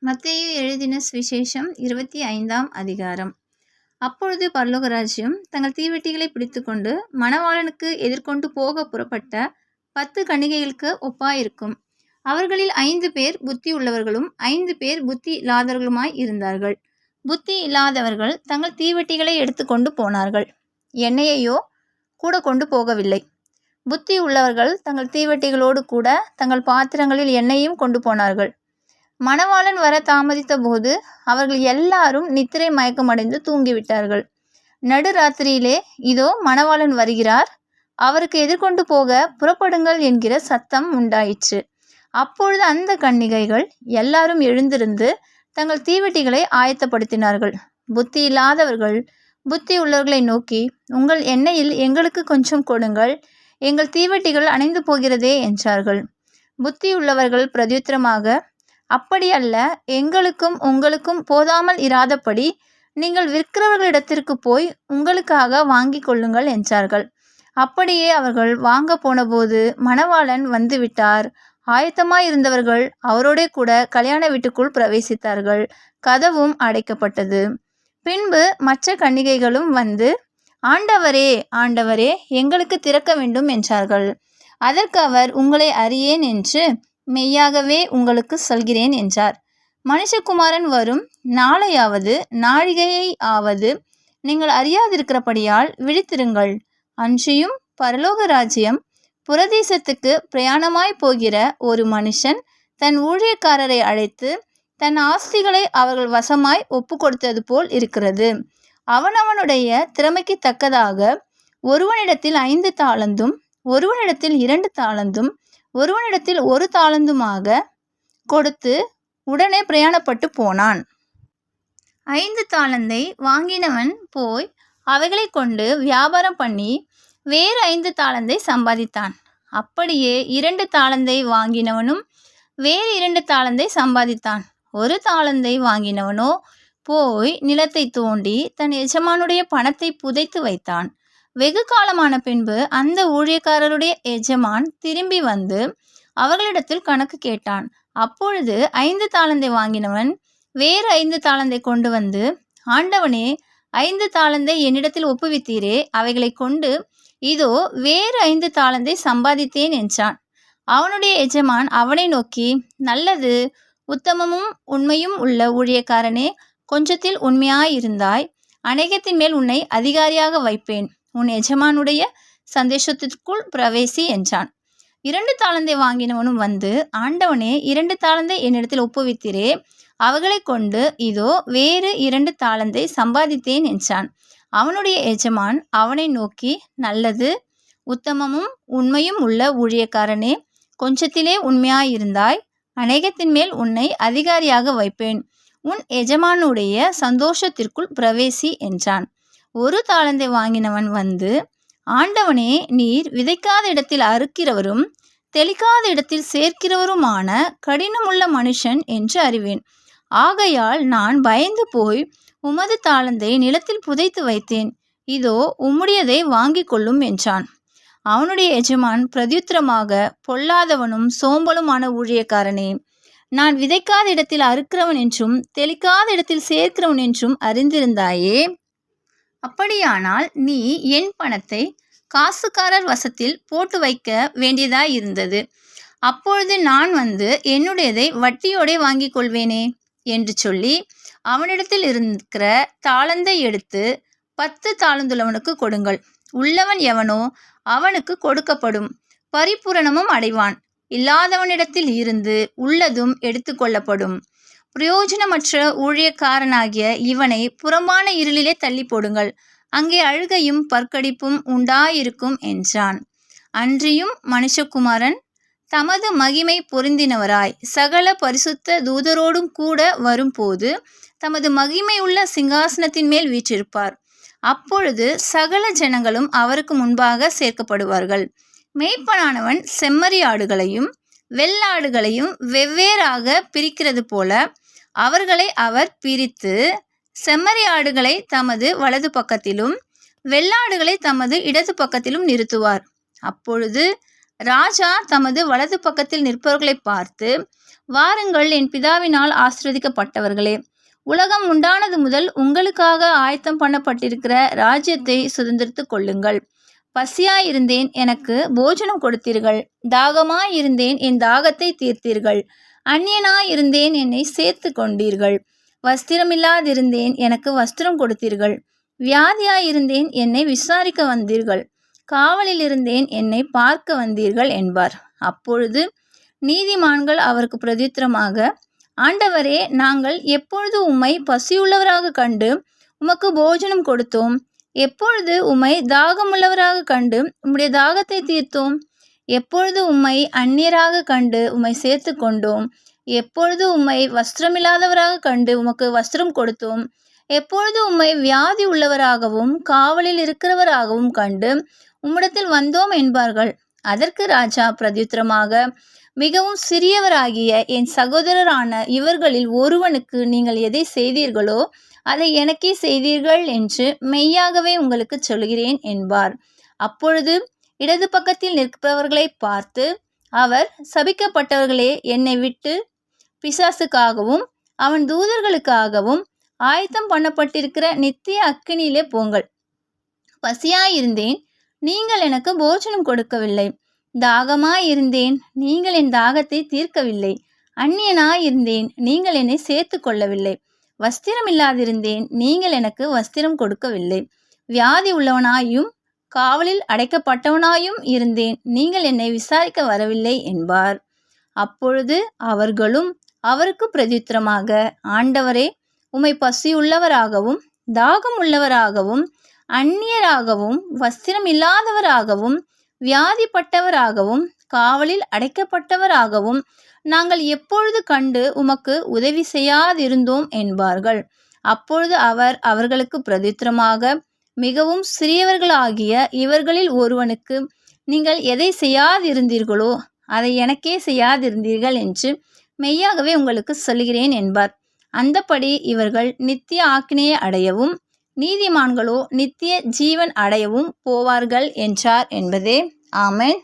மத்தேயு எழுதின சுவிசேஷம் 25ஆம் அதிகாரம். அப்பொழுது பரலோகராஜ்யம் தங்கள் தீவெட்டிகளை பிடித்துக்கொண்டு மணவாளனுக்கு எதிர்கொண்டு போக புறப்பட்ட 10 கன்னிகைகளுக்கு ஒப்பாயிருக்கும். அவர்களில் 5 பேர் புத்தி உள்ளவர்களும் 5 பேர் புத்தி இல்லாதவர்களுமாய் இருந்தார்கள். புத்தி இல்லாதவர்கள் தங்கள் தீவெட்டிகளை எடுத்துக்கொண்டு போனார்கள், எண்ணெயையோ கூட கொண்டு போகவில்லை. புத்தி உள்ளவர்கள் தங்கள் தீவெட்டிகளோடு கூட தங்கள் பாத்திரங்களில் எண்ணெயையும் கொண்டு போனார்கள். மணவாளன் வர தாமதித்த போது அவர்கள் எல்லாரும் நித்திரை மயக்கமடைந்து தூங்கிவிட்டார்கள். நடுராத்திரியிலே, இதோ மணவாளன் வருகிறார், அவருக்கு எதிர்கொண்டு போக புறப்படுங்கள் என்கிற சத்தம் உண்டாயிற்று. அப்பொழுது அந்த கன்னிகைகள் எல்லாரும் எழுந்திருந்து தங்கள் தீவெட்டிகளை ஆயத்தப்படுத்தினார்கள். புத்தி இல்லாதவர்கள் புத்தி உள்ளவர்களை நோக்கி, உங்கள் எண்ணெயில் எங்களுக்கு கொஞ்சம் கொடுங்கள், எங்கள் தீவெட்டிகள் அணைந்து போகிறதே என்றார்கள். புத்தி உள்ளவர்கள் பிரதியுத்தரமாக, அப்படி அல்ல, எங்களுக்கும் உங்களுக்கும் போதாமல் இராதபடி நீங்கள் விற்கிறவர்களிடத்திற்கு போய் உங்களுக்காக வாங்கி கொள்ளுங்கள் என்றார்கள். அப்படியே அவர்கள் வாங்க போனபோது மணவாளன் வந்துவிட்டார். ஆயத்தமாயிருந்தவர்கள் அவரோடே கூட கல்யாண வீட்டுக்குள் பிரவேசித்தார்கள். கதவும் அடைக்கப்பட்டது. பின்பு மற்ற கன்னிகைகளும் வந்து, ஆண்டவரே, ஆண்டவரே, எங்களுக்கு திறக்க வேண்டும் என்றார்கள். அதற்கு அவர், உங்களை அறியேன் என்று மெய்யாகவே உங்களுக்கு சொல்கிறேன் என்றார். மனுஷகுமாரன் வரும் நாளையாவது நாழிகையை ஆவது நீங்கள் அறியாதிருக்கிறபடியால் விழித்திருங்கள். அன்றியும் பரலோக ராஜ்யம் புரதேசத்துக்கு பிரயாணமாய் போகிற ஒரு மனுஷன் தன் ஊழியக்காரரை அழைத்து தன் ஆஸ்திகளை அவர்கள் வசமாய் ஒப்பு கொடுத்தது போல் இருக்கிறது. அவனவனுடைய திறமைக்கு தக்கதாக ஒருவனிடத்தில் 5 தாலந்தும் ஒருவனிடத்தில் 2 தாலந்தும் ஒருவனிடத்தில் 1 தாலந்துமாக கொடுத்து உடனே பிரயாணப்பட்டு போனான். 5 தாலந்தை வாங்கினவன் போய் அவைகளை கொண்டு வியாபாரம் பண்ணி வேறு 5 தாலந்தை சம்பாதித்தான். அப்படியே 2 தாலந்தை வாங்கினவனும் வேறு 2 தாலந்தை சம்பாதித்தான். 1 தாலந்தை வாங்கினவனோ போய் நிலத்தை தோண்டி தன் எஜமானுடைய பணத்தை புதைத்து வைத்தான். வெகு காலமான பின்பு அந்த ஊழியக்காரருடைய எஜமான் திரும்பி வந்து அவர்களிடத்தில் கணக்கு கேட்டான். அப்பொழுது 5 தாலந்தை வாங்கினவன் வேறு 5 தாலந்தை கொண்டு வந்து, ஆண்டவனே, 5 தாலந்தை என்னிடத்தில் ஒப்புவித்தீரே, அவைகளை கொண்டு இதோ வேறு 5 தாலந்தை சம்பாதித்தேன் என்றான். அவனுடைய எஜமான் அவனை நோக்கி, நல்லது, உத்தமமும் உண்மையும் உள்ள ஊழியக்காரனே, கொஞ்சத்தில் உண்மையாயிருந்தாய், அநேகத்தின் மேல் உன்னை அதிகாரியாக வைப்பேன், உன் எஜமானுடைய சந்தோஷத்திற்குள் பிரவேசி என்றான். 2 தாலந்தை வாங்கினவனும் வந்து, ஆண்டவனே, 2 தாலந்தை என்னிடத்தில் ஒப்புவித்தீரே, அவைகளை கொண்டு இதோ வேறு 2 தாலந்தை சம்பாதித்தேன் என்றான். அவனுடைய எஜமான் அவனை நோக்கி, நல்லது, உத்தமமும் உண்மையும் உள்ள ஊழியக்காரனே, கொஞ்சத்திலே உண்மையாயிருந்தாய், அநேகத்தின் மேல் உன்னை அதிகாரியாக வைப்பேன், உன் எஜமானுடைய சந்தோஷத்திற்குள் பிரவேசி என்றான். 1 தாலந்தை வாங்கினவன் வந்து, ஆண்டவனே, நீர் விதைக்காத இடத்தில் அறுக்கிறவரும் தெளிக்காத இடத்தில் சேர்க்கிறவருமான கடினமுள்ள மனுஷன் என்று அறிவேன். ஆகையால் நான் பயந்து போய் உமது தாலந்தை நிலத்தில் புதைத்து வைத்தேன். இதோ உம்முடையதை வாங்கி கொள்ளும் என்றான். அவனுடைய எஜமான் பிரதியுத்தரமாக, பொல்லாதவனும் சோம்பலுமான ஊழியக்காரனே, நான் விதைக்காத இடத்தில் அறுக்கிறவன் என்றும் தெளிக்காத இடத்தில் சேர்க்கிறவன் என்றும் அறிந்திருந்தாயே. அப்படியானால் நீ என் பணத்தை காசுக்காரர் வசத்தில் போட்டு வைக்க வேண்டியதாயிருந்தது. அப்பொழுது நான் வந்து என்னுடையதை வட்டியோடே வாங்கி கொள்வேனே என்று சொல்லி அவனிடத்தில் இருக்கிற தாளந்தை எடுத்து 10 தாளந்துள்ளவனுக்கு கொடுங்கள். உள்ளவன் எவனோ அவனுக்கு கொடுக்கப்படும், பரிபூரணமும் அடைவான். இல்லாதவனிடத்தில் இருந்து உள்ளதும் எடுத்து கொள்ளப்படும். பிரயோஜனமற்ற ஊழியக்காரனாகிய இவனை புறம்பான இருளிலே தள்ளி போடுங்கள், அங்கே அழுகையும் பற்கடிப்பும் உண்டாயிருக்கும் என்றான். அன்றியும் மனுஷகுமாரன் தமது மகிமை பொருந்தினவராய் சகல பரிசுத்த தூதரோடும் கூட வரும்போது தமது மகிமையுள்ள சிங்காசனத்தின் மேல் வீற்றிருப்பார். அப்பொழுது சகல ஜனங்களும் அவருக்கு முன்பாக சேர்க்கப்படுவார்கள். மேய்ப்பனானவன் செம்மறி ஆடுகளையும் வெள்ளாடுகளையும் வெவ்வேறாக பிரிக்கிறது போல அவர்களை அவர் பிரித்து செம்மறி ஆடுகளை தமது வலது பக்கத்திலும் வெள்ளாடுகளை தமது இடது பக்கத்திலும் நிறுத்துவார். அப்பொழுது ராஜா தமது வலது பக்கத்தில் நிற்பவர்களை பார்த்து, வாருங்கள் என் பிதாவினால் ஆசீர்வதிக்கப்பட்டவர்களே, உலகம் உண்டானது முதல் உங்களுக்காக ஆயத்தம் பண்ணப்பட்டிருக்கிற ராஜ்யத்தை சுதந்திரித்துக் கொள்ளுங்கள். பசியாயிருந்தேன், எனக்கு போஜனம் கொடுத்தீர்கள். தாகமாயிருந்தேன், என் தாகத்தை தீர்த்தீர்கள். அந்நியனாயிருந்தேன், என்னை சேர்த்து கொண்டீர்கள். வஸ்திரமில்லாதிருந்தேன், எனக்கு வஸ்திரம் கொடுத்தீர்கள். வியாதியாயிருந்தேன், என்னை விசாரிக்க வந்தீர்கள். காவலில் இருந்தேன், என்னை பார்க்க வந்தீர்கள் என்பார். அப்பொழுது நீதிமான்கள் அவருக்கு பிரதித்திரமாக, ஆண்டவரே, நாங்கள் எப்பொழுது உம்மை பசியுள்ளவராக கண்டு உமக்கு போஜனம் கொடுத்தோம்? எப்பொழுது உம்மை தாகமுள்ளவராக கண்டு உம்முடைய தாகத்தை தீர்த்தோம்? எப்பொழுது உம்மை அந்நியராக கண்டு உம்மை சேர்த்து கொண்டோம்? எப்பொழுது உம்மை வஸ்திரமில்லாதவராக கண்டு உமக்கு வஸ்திரம் கொடுத்தோம்? எப்பொழுது உம்மை வியாதி உள்ளவராகவும் காவலில் இருக்கிறவராகவும் கண்டு உம்மிடத்தில் வந்தோம் என்பார்கள். அதற்கு ராஜா பிரதியுத்தரமாக, மிகவும் சிறியவராகிய என் சகோதரரான இவர்களில் ஒருவனுக்கு நீங்கள் எதை செய்தீர்களோ அதை எனக்கே செய்தீர்கள் என்று மெய்யாகவே உங்களுக்கு சொல்கிறேன் என்பார். அப்பொழுது இடது பக்கத்தில் நிற்பவர்களை பார்த்து அவர், சபிக்கப்பட்டவர்களே, என்னை விட்டு பிசாசுக்காகவும் அவன் தூதர்களுக்காகவும் ஆயத்தம் பண்ணப்பட்டிருக்கிற நித்திய அக்கினியிலே போங்கள். பசியாயிருந்தேன், நீங்கள் எனக்கு போஜனம் கொடுக்கவில்லை. தாகமாயிருந்தேன், நீங்கள் என் தாகத்தை தீர்க்கவில்லை. அந்நியனாயிருந்தேன், நீங்கள் என்னை சேர்த்து கொள்ளவில்லை. வஸ்திரமில்லாதிருந்தேன், நீங்கள் எனக்கு வஸ்திரம் கொடுக்கவில்லை. வியாதி உள்ளவனாயும் காவலில் அடைக்கப்பட்டவனாயும் இருந்தேன், நீங்கள் என்னை விசாரிக்க வரவில்லை என்பார். அப்பொழுது அவர்களும் அவருக்கு பிரதியுத்தரமாக, ஆண்டவரே, உம்மை பசியுள்ளவராகவும் தாகம் உள்ளவராகவும் அந்நியராகவும் வஸ்திரம் இல்லாதவராகவும் வியாதிப்பட்டவராகவும் காவலில் அடைக்கப்பட்டவராகவும் நாங்கள் எப்பொழுது கண்டு உமக்கு உதவி செய்யாதிருந்தோம் என்பார்கள். அப்பொழுது அவர் அவர்களுக்கு பிரதியுத்தரமாக, மிகவும் சிறியவர்களாகிய இவர்களில் ஒருவனுக்கு நீங்கள் எதை செய்யாதிருந்தீர்களோ அதை எனக்கே செய்யாதிருந்தீர்கள் என்று மெய்யாகவே உங்களுக்கு சொல்கிறேன் என்பார். அந்தப்படி இவர்கள் நித்திய ஆக்கினையை அடையவும் நீதிமான்களோ நித்திய ஜீவன் அடையவும் போவார்கள் என்றார் என்பதே. ஆமென்.